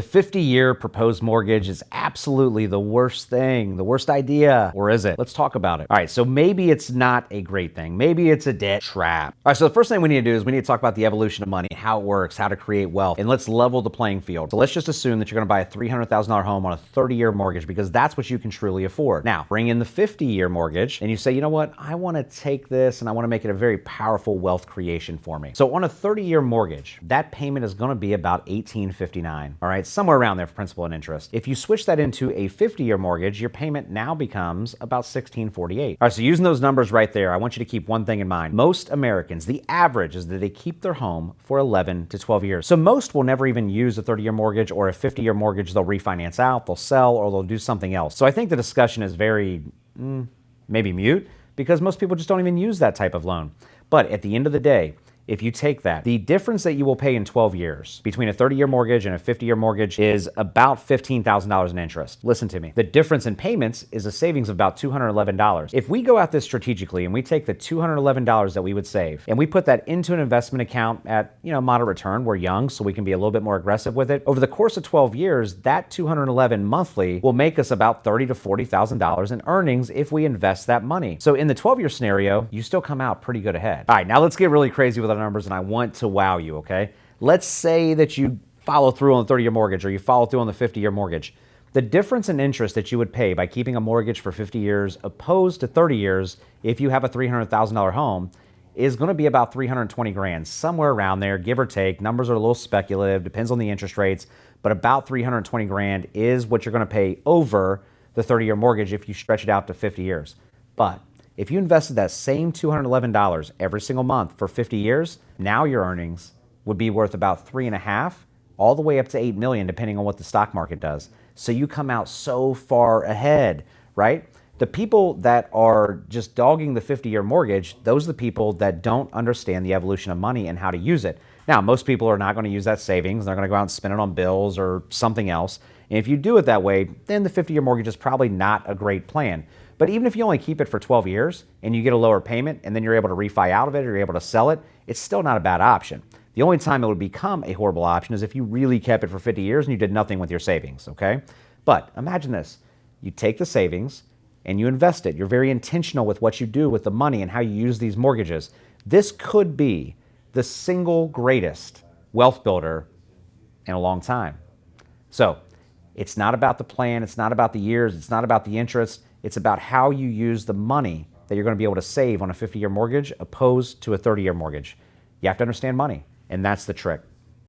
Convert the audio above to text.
The 50-year proposed mortgage is absolutely the worst thing, the worst idea, or is it? Let's talk about it. All right, so maybe it's not a great thing. Maybe it's a debt trap. All right, so the first thing we need to do is we need to talk about the evolution of money, how it works, how to create wealth, and let's level the playing field. So let's just assume that you're gonna buy a $300,000 home on a 30-year mortgage because that's what you can truly afford. Now, bring in the 50-year mortgage and you say, you know what, I wanna take this and I wanna make it a very powerful wealth creation for me. So on a 30-year mortgage, that payment is gonna be about $1,859, all right? Somewhere around there for principal and interest. If you switch that into a 50-year mortgage, your payment now becomes about $1,648. All right, so using those numbers right there, I want you to keep one thing in mind. Most Americans, the average is that they keep their home for 11 to 12 years. So most will never even use a 30-year mortgage, or a 50-year mortgage they'll refinance out, they'll sell, or they'll do something else. So I think the discussion is very, maybe mute, because most people just don't even use that type of loan. But at the end of the day, if you take that, the difference that you will pay in 12 years between a 30-year mortgage and a 50-year mortgage is about $15,000 in interest. Listen to me. The difference in payments is a savings of about $211. If we go at this strategically and we take the $211 that we would save and we put that into an investment account at, moderate return, we're young, so we can be a little bit more aggressive with it. Over the course of 12 years, that $211 monthly will make us about $30,000 to $40,000 in earnings if we invest that money. So in the 12-year scenario, you still come out pretty good ahead. All right, now let's get really crazy with our numbers, and I want to wow you, okay? Let's say that you follow through on the 30-year mortgage, or you follow through on the 50-year mortgage. The difference in interest that you would pay by keeping a mortgage for 50 years opposed to 30 years if you have a $300,000 home is going to be about 320 grand, somewhere around there, give or take. Numbers are a little speculative, depends on the interest rates, but about 320 grand is what you're going to pay over the 30-year mortgage if you stretch it out to 50 years. But if you invested that same $211 every single month for 50 years, now your earnings would be worth about 3.5, all the way up to 8 million, depending on what the stock market does. So you come out so far ahead, right? The people that are just dogging the 50-year mortgage, those are the people that don't understand the evolution of money and how to use it. Now, most people are not going to use that savings. They're going to go out and spend it on bills or something else. And if you do it that way, then the 50-year mortgage is probably not a great plan. But even if you only keep it for 12 years and you get a lower payment and then you're able to refi out of it or you're able to sell it, it's still not a bad option. The only time it would become a horrible option is if you really kept it for 50 years and you did nothing with your savings, okay? But imagine this. You take the savings and you invest it. You're very intentional with what you do with the money and how you use these mortgages. This could be the single greatest wealth builder in a long time. So it's not about the plan. It's not about the years. It's not about the interest. It's about how you use the money that you're going to be able to save on a 50-year mortgage opposed to a 30-year mortgage. You have to understand money, and that's the trick.